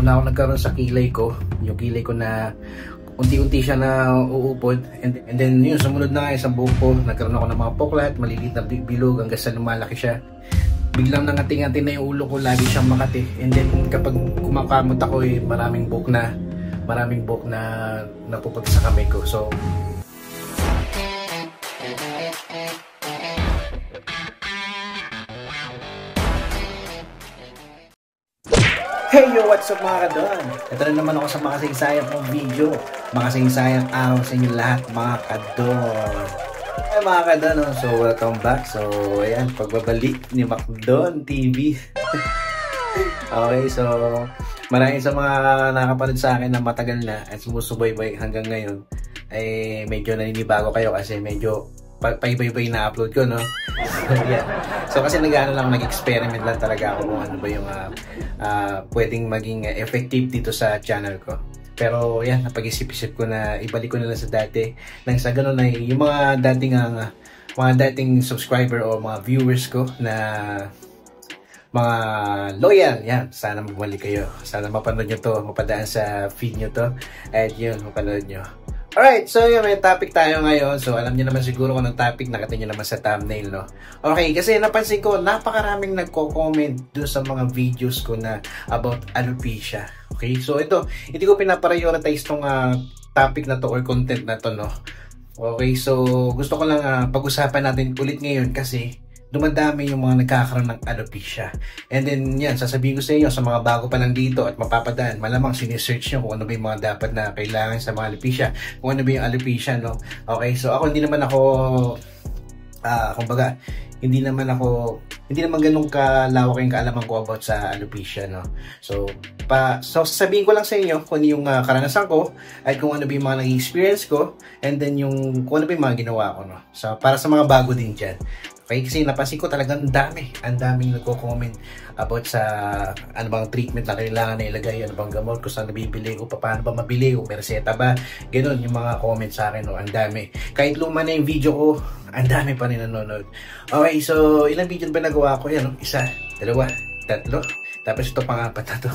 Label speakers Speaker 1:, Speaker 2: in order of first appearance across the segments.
Speaker 1: una ako nagkaroon sa kilay ko. Yung kilay ko na unti-unti siya na uupod. And then yun, sumunod na nga isang buhok ko. Nagkaroon ako ng mga poklat, maliliit na bilog hanggang sa lumalaki siya. Biglang nangating-ating na yung ulo ko, lagi siyang makati. And then kapag kumakamot ako, maraming buhok na napupag sa kamay ko. So hey yo, what's up mga kadon? Ito na naman ako sa makasaysayang kong video. Makasaysayang araw sa inyo lahat mga kadon. Ay mga kadon, so welcome back. So ayan, pagbabalik ni Macdon TV. Okay, so maraming sa mga nakapanood sa akin na matagal na at sumusubaybay hanggang ngayon ay medyo naninibago kayo kasi medyo paiba-ibay na upload ko, no? So, yeah. So kasi nag-experiment lang talaga ako kung ano ba yung pwedeng maging effective dito sa channel ko. Pero yan, napag-isip-isip ko na ibalik ko na lang sa dati. Nang sa ganun ay yung mga dating subscriber o mga viewers ko na mga loyal, yan, sana magbalik kayo. Sana mapanood nyo to, mapadaan sa feed nyo to. At yun, mapanood nyo. Alright, so yun, may topic tayo ngayon. So alam niyo naman siguro kung anong topic, nakita niyo naman sa thumbnail, no? Okay, kasi napansin ko, napakaraming nagko-comment doon sa mga videos ko na about alopecia. Okay, so ito, hindi ko pinaprioritize tong topic na to or content na to, no? Okay, so gusto ko lang pag-usapan natin ulit ngayon kasi dumadami yung mga nagkakaroon ng alopecia. And then yan, sasabihin ko sa inyo sa mga bago pa lang dito at mapapadaan, malamang sinesearch nyo kung ano ba yung mga dapat na kailangan sa mga alopecia, kung ano ba yung alopecia, no? Okay, so ako hindi naman ganun kalawak yung kaalaman ko about sa alopecia, no? So sasabihin ko lang sa inyo kung ano yung karanasan ko at kung ano ba yung mga naging experience ko and then yung kung ano ba yung mga ginawa ko, no? So para sa mga bago din dyan. Okay, kasi napansin ko talagang ang daming nagko-comment about sa ano bang treatment na kailangan na ilagay, ano bang gamot, kung saan nabibili ko, paano ba mabili, kung may reseta ba, ganoon yung mga comments sa akin, no? Ang dami. Kahit luma na yung video ko, ang dami pa rin nanonood. Okay, so ilang video ba nagawa ko? Yan, no? 1, 2, 3, tapos ito pang-apat na to.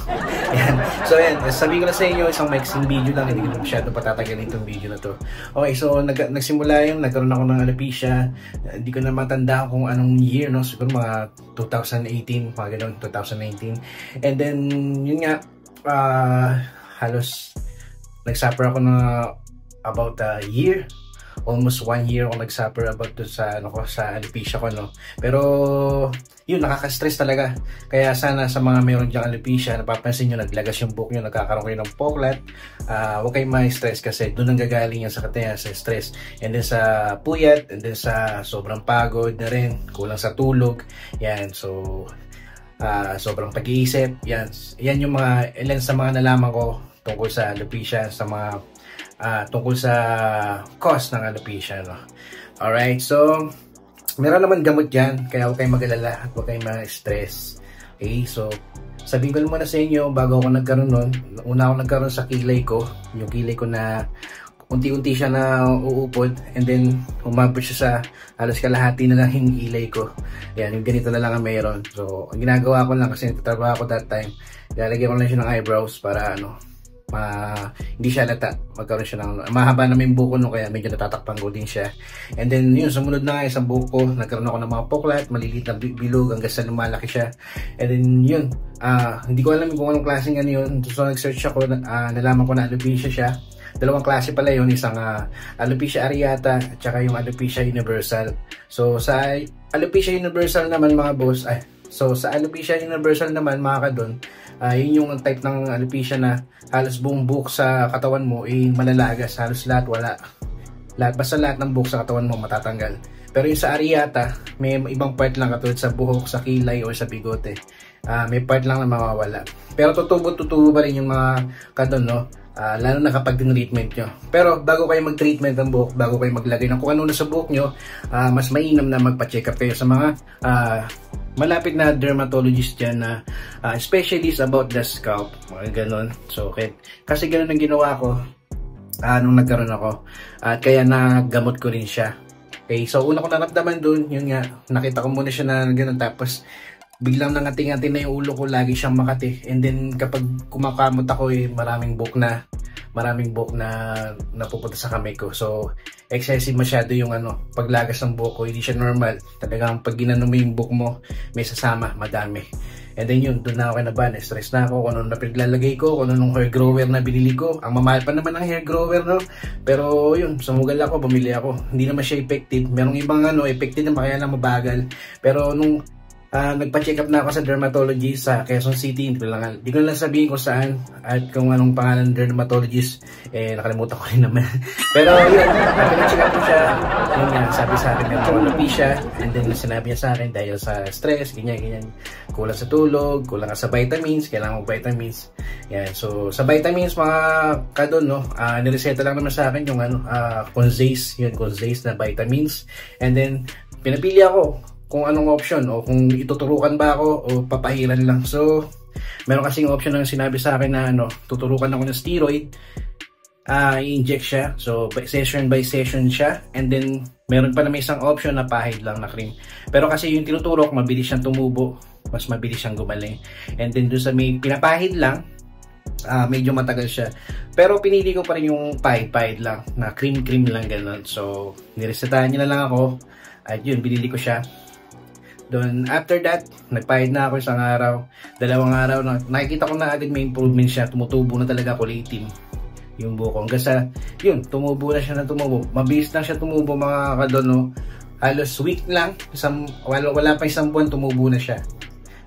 Speaker 1: Yan. So yan, sabihin ko na sa inyo, isang mixing video lang, hindi ko masyado patatagalin itong video na to. Okay, so nagsimula yung nagkaroon ako ng alopecia. Hindi ko na matanda kung anong year, no? Siguro mga 2018, mga ganun, 2019. And then, yun nga, halos nagsuffer ako na about a year. Almost 1 year ako nagsuffer about sa alopecia ko, no? Pero yun, nakaka-stress talaga. Kaya sana sa mga meron dyang alopecia, napapansin nyo, naglagas yung buhok nyo, nagkakaroon kayo ng poklat, huwag kayong ma-stress kasi doon ang gagaling yan sa katayan, sa stress. And then sa puyat, and then sa sobrang pagod na rin, kulang sa tulog. Yan, so sobrang pag-iisip. Yan yung mga ilan sa mga nalaman ko tungkol sa alopecia, sa mga tungkol sa cause ng alopecia, no? Alright, so meron naman gamot dyan, kaya huwag kayong mag-alala at huwag kayong ma-stress. Okay, so sabihin ko lang muna sa inyo, bago ako nagkaroon nun, una ako nagkaroon sa kilay ko, yung kilay ko na unti-unti siya na uupod, and then umabot siya sa halos kalahati na lang yung kilay ko. Yan, yung ganito na lang ang mayroon. So ang ginagawa ko lang, kasi nagtatrabaho ako that time, lalagyan ko lang siya ng eyebrows para hindi siya lata, magkaroon siya ng mahaba na may buko, no? Kaya medyo natatakpan ko din siya. And then yun, sumunod na nga isang buko ko, nagkaroon ako ng mga poklat, maliliit na bilog hanggang sa lumalaki siya. And then yun, hindi ko alam kung anong klaseng ano yun. So nag-search ako, nalaman ko na alopecia siya. Dalawang klase pala yun, isang alopecia areata at saka yung alopecia universal. So sa alopecia universal naman mga boss, sa alopecia universal naman mga kadon, yun yung type ng alopecia na halos buong buhok sa katawan mo malalagas, halos basta lahat ng buhok sa katawan mo matatanggal. Pero yung sa areata, may ibang part lang katulad sa buhok, sa kilay o sa bigote, may part lang na mawawala. Pero tutubo pa rin yung mga kadon, no? Lalo na kapag treatment nyo. Pero bago kayo mag-treatment ng buhok, bago kayo maglagay ng kung ano na sa buhok nyo, mas mainam na magpa-check up kayo sa mga malapit na dermatologist dyan na specialist about the scalp, mga ganon. So kasi ganon ang ginawa ko nung nagkaroon ako, at kaya nagamot ko rin siya. Okay, so una ko naramdaman dun, yun nga, nakita ko muna siya na ganon, tapos biglang nangating-ngati na yung ulo ko, lagi siyang makati. And then kapag kumakamot ako maraming buhok na napupunta sa kamay ko. So excessive masyado yung paglagas ng buhok ko, hindi siya normal. Talagang pag ginano mo yung buhok mo, may sasama, madami. And then yun, doon na ako kinabahan, stress na ako kung ano na pinaglalagay ko, kung ano nung hair grower na binili ko. Ang mamahal pa naman ng hair grower, no? Pero yun, sumugal ako, bumili ako. Hindi naman siya effective. Merong ibang effective na kaya lang mabagal. Pero nung nagpa-check up na ako sa dermatologist sa Quezon City, hindi ko lang sabihin kung saan at kung anong pangalan ng dermatologist, nakalimutan ko rin naman. Pero yun, pina-check up ko siya, yun nga, sabi sa akin meron alopecia, and then sinabi niya sa akin dahil sa stress, ganyan, kulang sa tulog, kulang sa vitamins, kailangan mo vitamins. Yan, so sa vitamins mga kadon, no, nireseta lang naman sa akin yung Conzace na vitamins, and then pinapili ako kung anong option o kung ituturukan ba ako o papahiran lang. So meron kasing option na sinabi sa akin na tuturukan ako ng steroid, i-inject siya, so session by session siya, and then meron pa na may isang option na pahid lang na cream. Pero kasi yung tinuturok, mabilis siyang tumubo, mas mabilis siyang gumaling. And then doon sa may pinapahid lang, medyo matagal siya. Pero pinili ko pa rin yung pahid lang na cream lang ganun. So niresetahan niya na lang ako at yun, binili ko siya. Doon, after that, nagpahid na ako isang araw, 2 araw na, nakikita ko na agad may improvement siya, tumutubo na talaga, kulay itim yung buhok ko. Hanggang sa, yun, tumubo na siya na tumubo. Mabilis lang siya tumubo mga kadon, no? Halos week lang, wala pa isang buwan, tumubo na siya.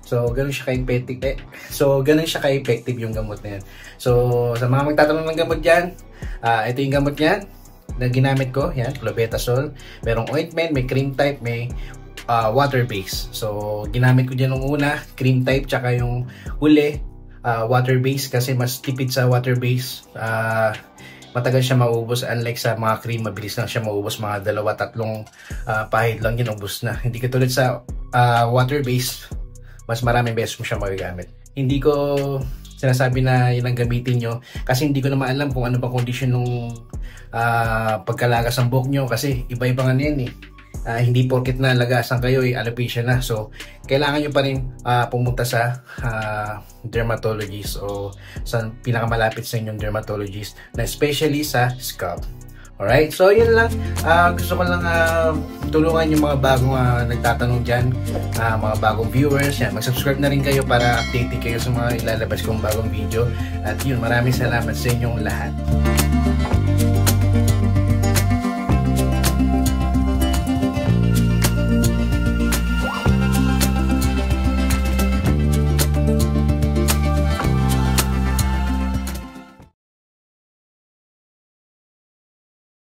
Speaker 1: So, ganun siya ka-effective. Yung gamot na yan. So, sa mga magtatanong ng gamot dyan, ito yung gamot niyan na ginamit ko, yan, clobetasol. Merong ointment, may cream type, may water base. So ginamit ko dyan nung una, cream type, tsaka yung huli water base, kasi mas tipid sa water base. Matagal siya maubos, unlike sa mga cream, mabilis lang siya maubos, mga 2-3 pahid lang yun, ubos na. Hindi katulad sa water base, mas maraming beses mo siya magagamit. Hindi ko sinasabi na yun ang gamitin nyo, kasi hindi ko naman alam kung ano ba condition nung pagkalagas ng buhok nyo, kasi iba-iba nga yan hindi porket na lagasan kayo alopecia na. So kailangan nyo pa rin pumunta sa dermatologist o sa pinakamalapit sa inyong dermatologist na especially sa scalp. Alright, so yun lang. Gusto ko lang tulungan yung mga bagong nagtatanong dyan, mga bagong viewers. Yan, mag-subscribe na rin kayo para update kayo sa mga ilalabas kong bagong video. At yun, maraming salamat sa inyong lahat.